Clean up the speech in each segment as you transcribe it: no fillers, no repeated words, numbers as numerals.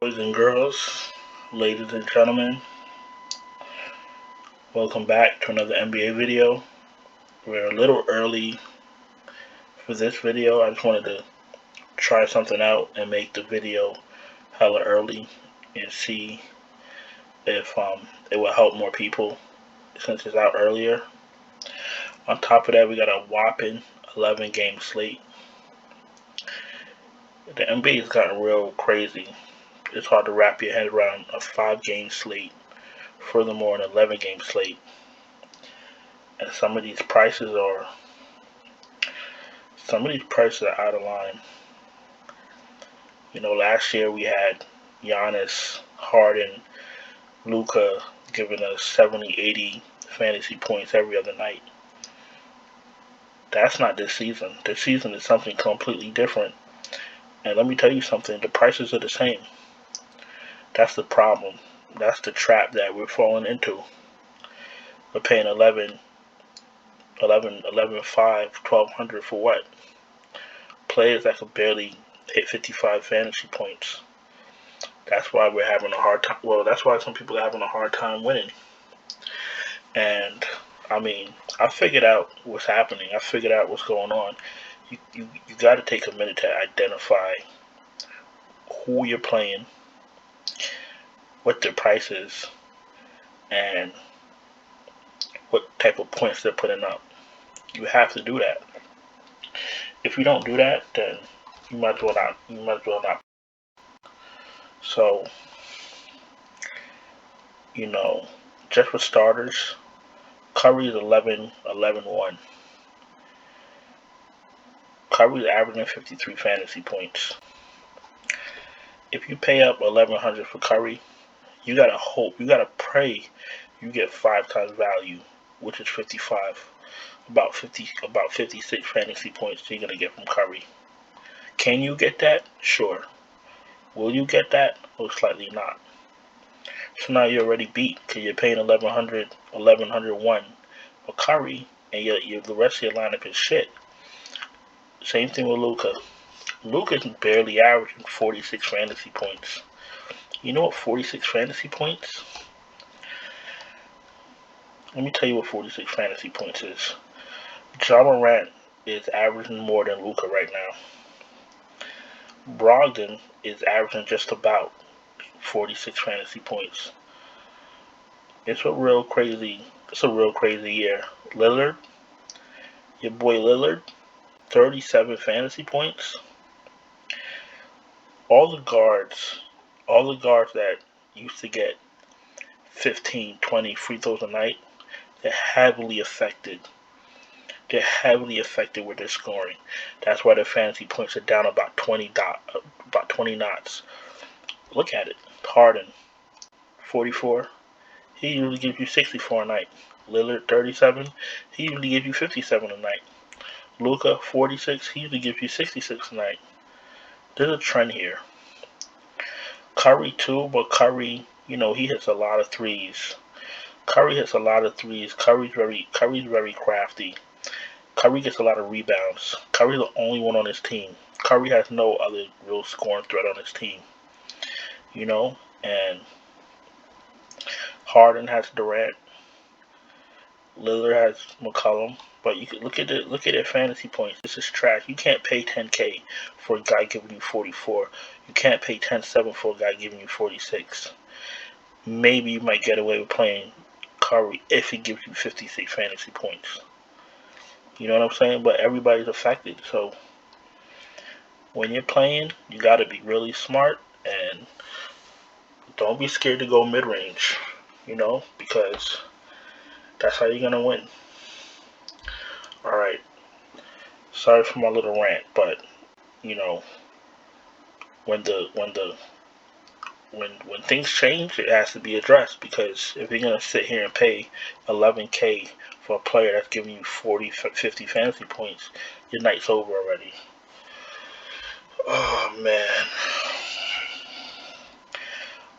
Boys and girls, ladies and gentlemen, welcome back to another NBA video. We're a little early for this video. I just wanted to try something out and make the video hella early and see if it will help more people since it's out earlier. On top of that, we got a whopping 11 game slate. The NBA has gotten real crazy. It's hard to wrap your head around a 5-game slate, furthermore an 11-game slate. And some of these prices are out of line. You know, last year we had Giannis, Harden, Luka giving us 70, 80 fantasy points every other night. That's not this season. This season is something completely different. And let me tell you something, the prices are the same. That's the problem. That's the trap that we're falling into. We're paying 11, 5, 1,200 for what? Players that could barely hit 55 fantasy points. That's why we're having a hard time. Well, that's why some people are having a hard time winning. And I mean, I figured out what's happening. I figured out what's going on. You got to take a minute to identify who you're playing, what their price is, and what type of points they're putting up. You have to do that. If you don't do that, then you might as well not. So, you know, just for starters, Curry is 11-1. Curry's averaging 53 fantasy points. If you pay up 1,100 for Curry, you gotta hope, you gotta pray you get 5 times value, which is 55. About 56 fantasy points you're gonna get from Curry. Can you get that? Sure. Will you get that? Most likely not. So now you're already beat because you're paying 1,101 for Curry, and the rest of your lineup is shit. Same thing with Luka. Luka's barely averaging 46 fantasy points. You know what 46 fantasy points? Let me tell you what 46 fantasy points is. Ja Morant is averaging more than Luka right now. Brogdon is averaging just about 46 fantasy points. It's a real crazy year. Lillard, your boy Lillard, 37 fantasy points. All the guards that used to get 15, 20 free throws a night, they're heavily affected. They're heavily affected with their scoring. That's why their fantasy points are down about 20 knots. Look at it. Harden, 44. He usually gives you 64 a night. Lillard, 37. He usually gives you 57 a night. Luka, 46. He usually gives you 66 a night. There's a trend here. Curry too, but Curry, you know, he hits a lot of threes. Curry's very crafty. Curry gets a lot of rebounds. Curry's the only one on his team. Curry has no other real scoring threat on his team. You know, and Harden has Durant. Lillard has McCollum. But you could look at their fantasy points. This is trash. You can't pay 10K for a guy giving you 44. You can't pay 10.7 for a guy giving you 46. Maybe you might get away with playing Curry if he gives you 56 fantasy points. You know what I'm saying? But everybody's affected. So when you're playing, you got to be really smart and don't be scared to go mid-range, you know, because that's how you're going to win. Alright, sorry for my little rant, but, you know, when things change, it has to be addressed, because if you're going to sit here and pay 11K for a player that's giving you 40, 50 fantasy points, your night's over already. Oh, man.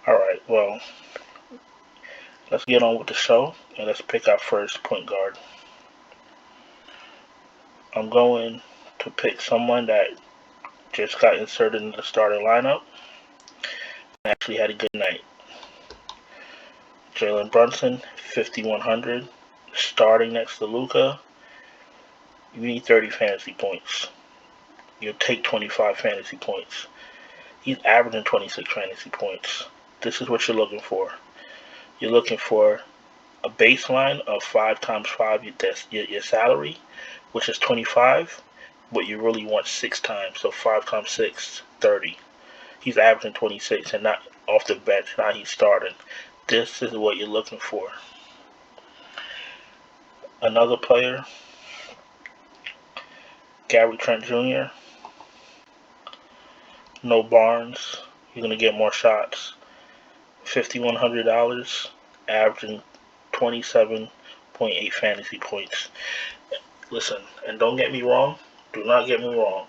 Alright, well, let's get on with the show, and let's pick our first point guard. I'm going to pick someone that just got inserted in the starting lineup. actually had a good night. Jaylen Brunson, 5,100. Starting next to Luka, you need 30 fantasy points. You'll take 25 fantasy points. He's averaging 26 fantasy points. This is what you're looking for. You're looking for a baseline of 5 times 5 your salary, which is 25, but you really want 6 times. So 5 times 6, 30. He's averaging 26 and not off the bench. Now he's starting. This is what you're looking for. Another player, Gary Trent Jr. No Barnes. You're going to get more shots. $5,100, averaging 27.8 fantasy points. Listen, and don't get me wrong. Do not get me wrong.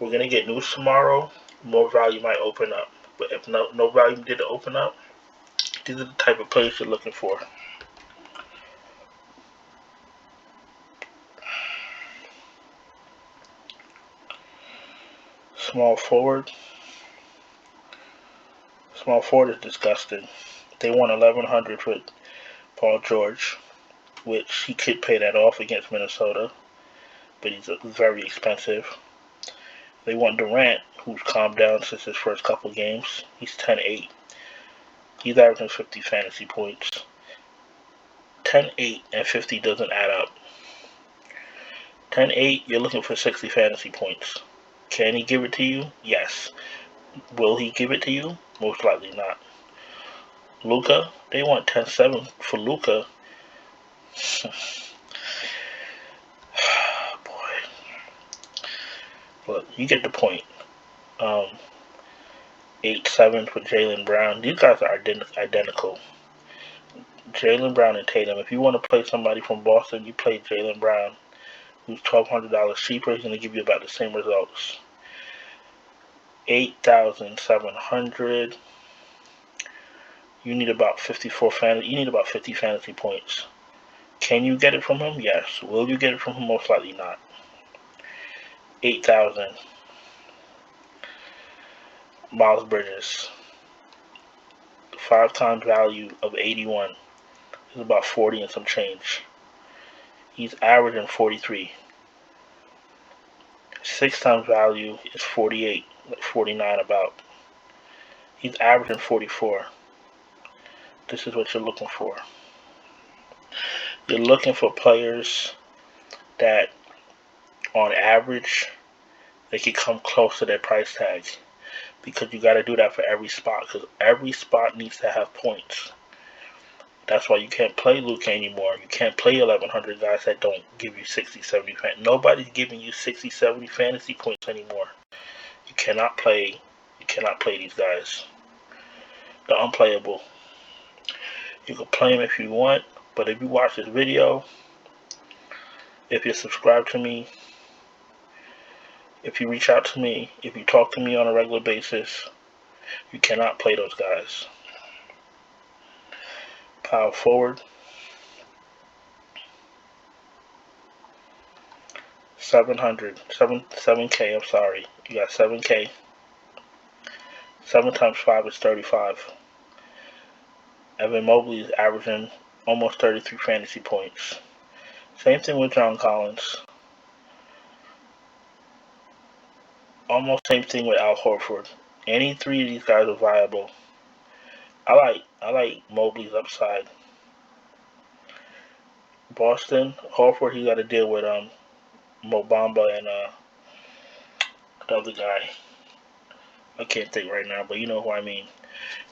We're going to get news tomorrow. More value might open up. But if no value did open up, these are the type of players you're looking for. Small forward. Small forward is disgusting. They want 1,100 for Paul George, which he could pay that off against Minnesota, but he's very expensive. They want Durant, who's calmed down since his first couple games. He's 10-8. He's averaging 50 fantasy points. 10-8 and 50 doesn't add up. 10-8, you're looking for 60 fantasy points. Can he give it to you? Yes. Will he give it to you? Most likely not. Luka, they want 10-7 for Luka. Boy. Look, you get the point. 8-7 for Jaylen Brown. These guys are identical. Jaylen Brown and Tatum. If you want to play somebody from Boston, you play Jaylen Brown, who's $1,200 cheaper. He's going to give you about the same results. 8,700. You need about 54 fantasy. You need about 50 fantasy points. Can you get it from him? Yes. Will you get it from him? Most likely not. 8,000. Miles Bridges. 5 times value of 81 is about 40 and some change. He's averaging 43. 6 times value is 48, like 49 about. He's averaging 44. This is what you're looking for. You're looking for players that, on average, they can come close to their price tag. Because you got to do that for every spot. Because every spot needs to have points. That's why you can't play Luka anymore. You can't play 1,100 guys that don't give you 60, 70. Nobody's giving you 60, 70 fantasy points anymore. You cannot play these guys. They're unplayable. You can play them if you want, but if you watch this video, if you subscribe to me, if you reach out to me, if you talk to me on a regular basis, you cannot play those guys. Power forward. 7K, I'm sorry. You got 7K. 7 times 5 is 35. Evan Mobley is averaging almost 33 fantasy points. Same thing with John Collins. Almost same thing with Al Horford. Any 3 of these guys are viable. I like Mobley's upside. Boston, Horford, he got to deal with Mo Bamba and the other guy. I can't think right now, but you know who I mean.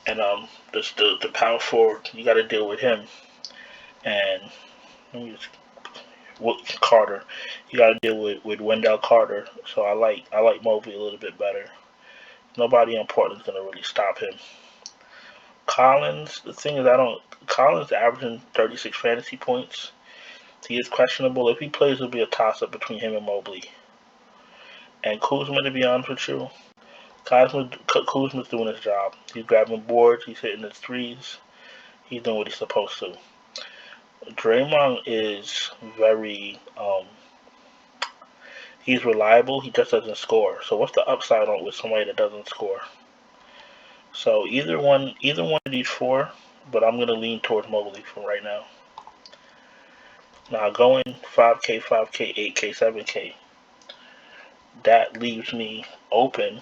And the power forward, you got to deal with him. And Carter, you got to deal with Wendell Carter. So I like Mobley a little bit better. Nobody in Portland's gonna really stop him. Collins, the thing is, Collins averaging 36 fantasy points. He is questionable. If he plays, it'll be a toss-up between him and Mobley. And Kuzma, to be honest with you, Kuzma's doing his job. He's grabbing boards. He's hitting his threes. He's doing what he's supposed to. Draymond is very, he's reliable. He just doesn't score. So what's the upside on with somebody that doesn't score? So either one of these four, but I'm gonna lean towards Mobley for right now. Now going 5K, 5K, 8K, 7K. That leaves me open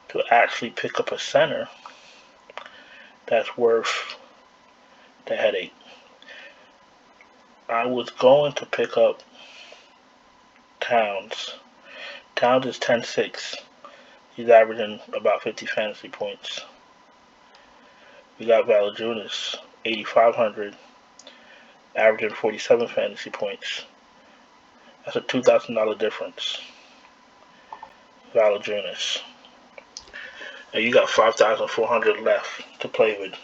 to actually pick up a center that's worth the headache. I was going to pick up Towns. Towns is 10-6. He's averaging about 50 fantasy points. We got Valanciunas, 8,500, averaging 47 fantasy points. That's a $2,000 difference. Valanciunas. And you got 5,400 left to play with.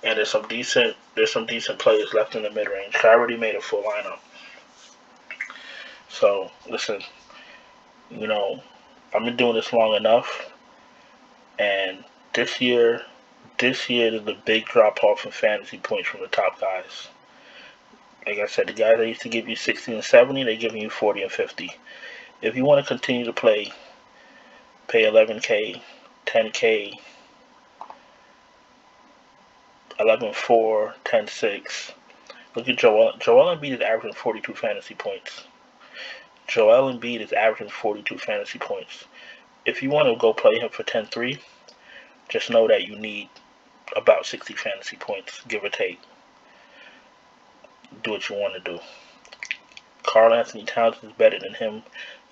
And there's some decent players left in the mid range. I already made a full lineup. So listen, I've been doing this long enough, and this year there's a big drop off in fantasy points from the top guys. Like I said, the guys that used to give you 60 and 70, they're giving you 40 and 50. If you want to continue to play, pay 11K, 10K, 11.4, 10.6. Look at Joel. Joel Embiid is averaging 42 fantasy points. Joel Embiid is averaging 42 fantasy points. If you want to go play him for 10-3, just know that you need about 60 fantasy points, give or take. Do what you want to do. Karl-Anthony Towns is better than him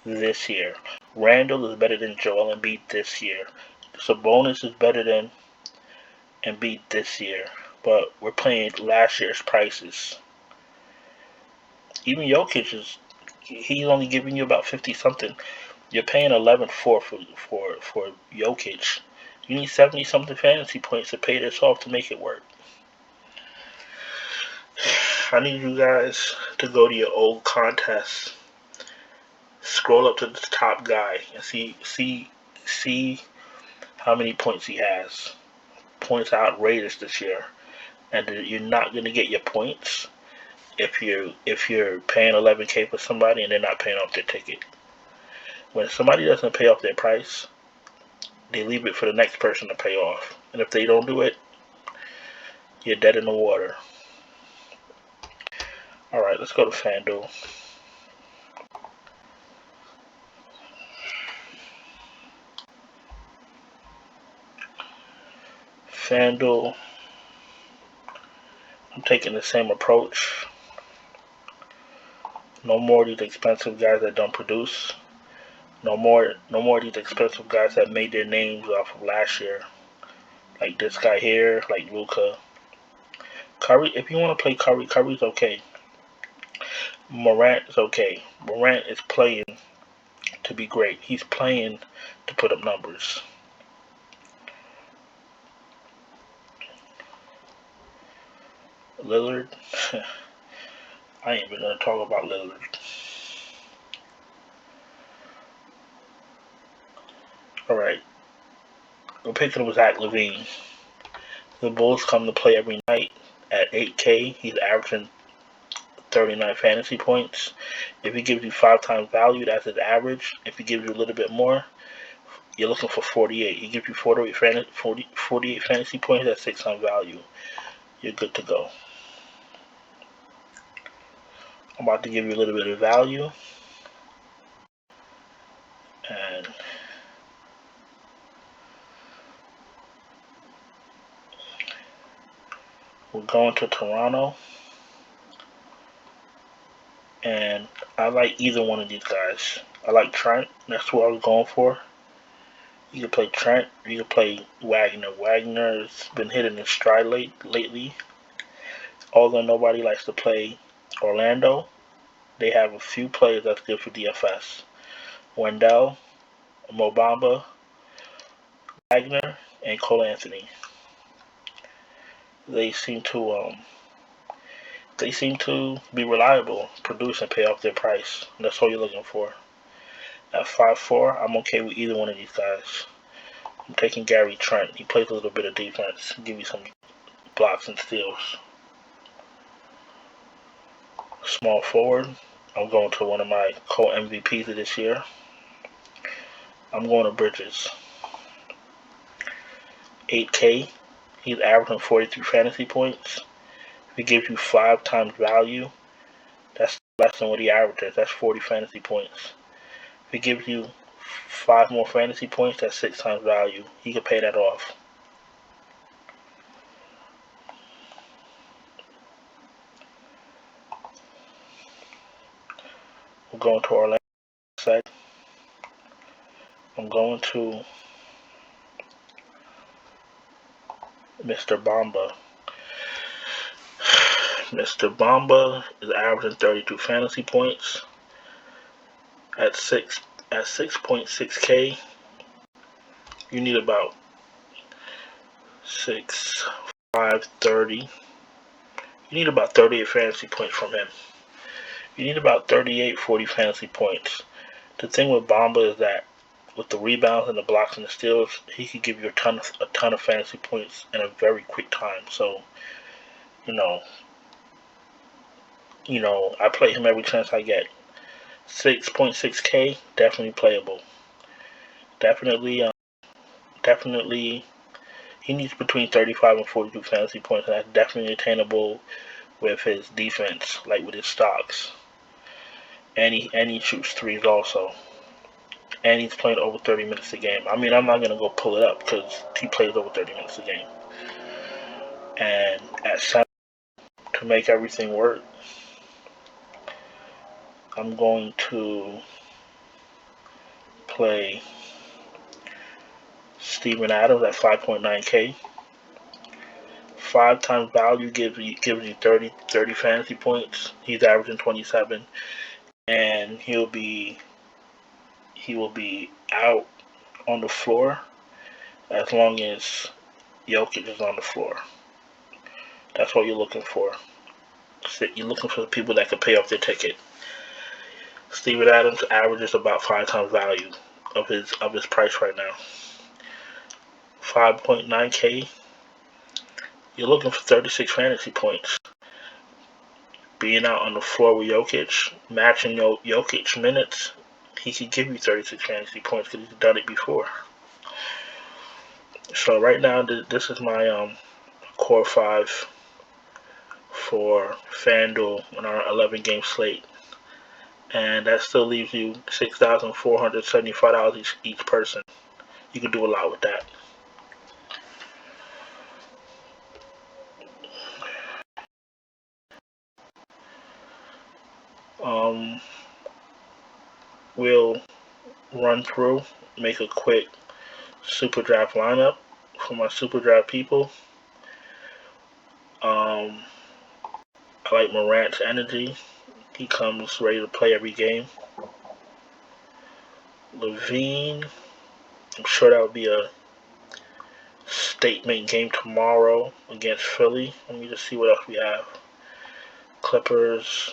this year. Randall is better than Joel Embiid this year. Sabonis is better than Embiid this year. But we're playing last year's prices. Even Jokic he's only giving you about 50 something. You're paying 11.4 for Jokic. You need 70 something fantasy points to pay this off to make it work. I need you guys to go to your old contests. Scroll up to the top guy and see how many points he has. Points are outrageous this year, and you're not gonna get your points if you're paying 11K for somebody and they're not paying off their ticket. When somebody doesn't pay off their price, they leave it for the next person to pay off, and if they don't do it, you're dead in the water. All right, let's go to Fanduel. Fanduel, I'm taking the same approach. No more of these expensive guys that don't produce. No more of these expensive guys that made their names off of last year. Like this guy here, like Luka. Curry, if you want to play Curry, Curry's okay. Morant is okay. Morant is playing to be great. He's playing to put up numbers. Lillard, I ain't even gonna talk about Lillard. Alright, we're picking up Zach LaVine. The Bulls come to play every night at 8K. He's averaging 39 fantasy points. If he gives you 5 times value, that's his average. If he gives you a little bit more, you're looking for 48. He gives you 48 fantasy points, that's 6 times value. You're good to go. I'm about to give you a little bit of value. And we're going to Toronto. And I like either one of these guys. I like Trent. That's what I was going for. You can play Trent, or you can play Wagner. Wagner's been hitting his stride lately. Although nobody likes to play Orlando, they have a few players that's good for DFS. Wendell, Mo Bamba, Wagner, and Cole Anthony. They seem to be reliable, produce, and pay off their price. And that's all you're looking for. At 5'4", I'm okay with either one of these guys. I'm taking Gary Trent. He plays a little bit of defense, give you some blocks and steals. Small forward, I'm going to one of my co-MVPs of this year. I'm going to Bridges. 8K. He's averaging 43 fantasy points. If he gives you 5 times value, that's less than what he averages. That's 40 fantasy points. If he gives you 5 more fantasy points, that's 6 times value. He can pay that off. We're going to our last side. I'm going to Mr. Bamba. Mr. Bamba is averaging 32 fantasy points at 6.6K. You need about 6, 5, 30. You need about 38 fantasy points from him. You need about 38, 40 fantasy points. The thing with Bamba is that with the rebounds and the blocks and the steals, he could give you a ton of fantasy points in a very quick time. So, you know, I play him every chance I get. 6.6K, definitely playable. Definitely, he needs between 35 and 42 fantasy points, and that's definitely attainable with his defense, like with his stocks. And he shoots threes also. And he's playing over 30 minutes a game. I mean, I'm not going to go pull it up because he plays over 30 minutes a game. And at center, to make everything work, I'm going to play Steven Adams at 5.9K. 5 times value gives you 30 fantasy points. He's averaging 27. And he will be out on the floor as long as Jokic is on the floor. That's what you're looking for. You're looking for the people that can pay off their ticket. Steven Adams averages about 5 times value of his price right now. 5.9K. You're looking for 36 fantasy points. Being out on the floor with Jokic, matching Jokic minutes, he could give you 36 fantasy points because he's done it before. So right now, this is my core 5 for Fanduel on our 11-game slate. And that still leaves you $6,475 each person. You can do a lot with that. We'll run through, make a quick super draft lineup for my super draft people. I like Morant's energy. He comes ready to play every game. Levine, I'm sure that would be a statement game tomorrow against Philly. Let me just see what else we have. Clippers,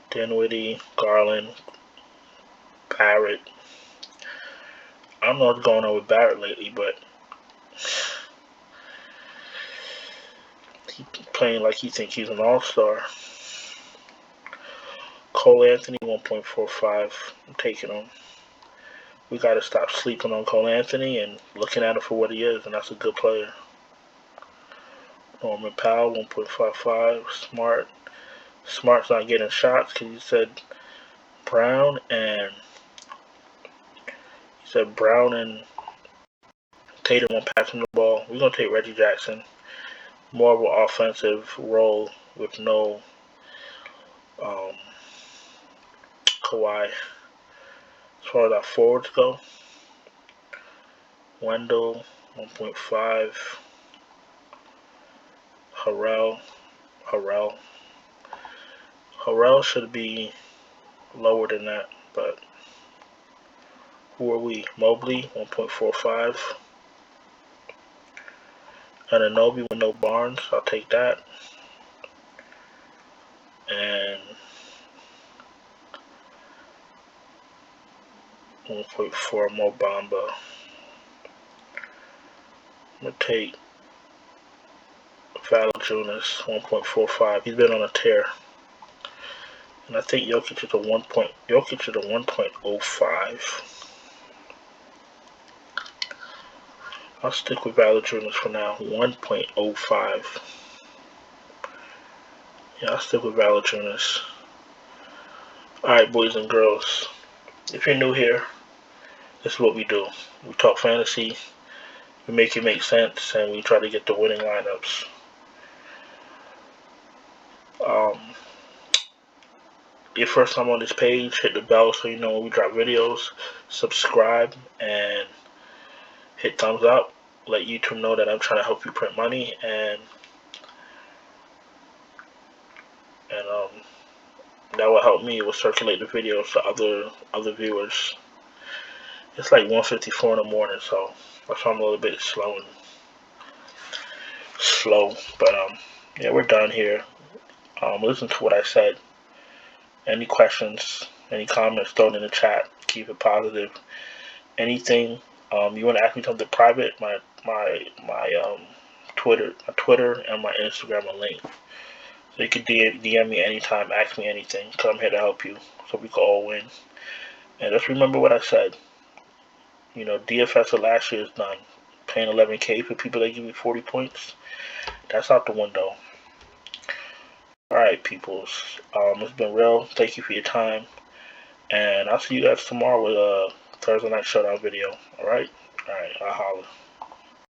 Dinwiddie, Garland, Barrett. I don't know what's going on with Barrett lately, but he's playing like he thinks he's an all-star. Cole Anthony, 1.45. I'm taking him. We got to stop sleeping on Cole Anthony and looking at him for what he is, and that's a good player. Norman Powell, 1.55. Smart's not getting shots because he said Brown and Tatum won't pass him the ball. We're going to take Reggie Jackson. More of an offensive role with no Kawhi. As far as our forwards go, Wendell, 1.5. Harrell should be lower than that, but who are we? Mobley, 1.45. Anunoby with no Barnes, I'll take that. And 1.4 Mo Bamba. I'm going to take Valanciunas, 1.45. He's been on a tear. And I think Jokic is a 1.05. I'll stick with Valachunas for now. 1.05. Yeah, I'll stick with Valachunas. Alright, boys and girls. If you're new here, this is what we do. We talk fantasy, we make it make sense, and we try to get the winning lineups. Your first time on this page, hit the bell so you know when we drop videos. Subscribe and hit thumbs up. Let YouTube know that I'm trying to help you print money, and that will help me. It will circulate the videos to other viewers. It's like 1:54 in the morning, so that's why I'm a little bit slow. But yeah, we're done here. Listen to what I said. Any questions, any comments, throw it in the chat. Keep it positive. Anything you want to ask me something private, my Twitter and my Instagram are linked. So you can DM me anytime, ask me anything, because I'm here to help you, so we can all win. And just remember what I said. You know, DFS of last year is done. Paying 11K for people that give you 40 points, that's out the window. Alright, peoples. It's been real. Thank you for your time. And I'll see you guys tomorrow with a Thursday Night Showdown video. Alright? Alright, I'll holler.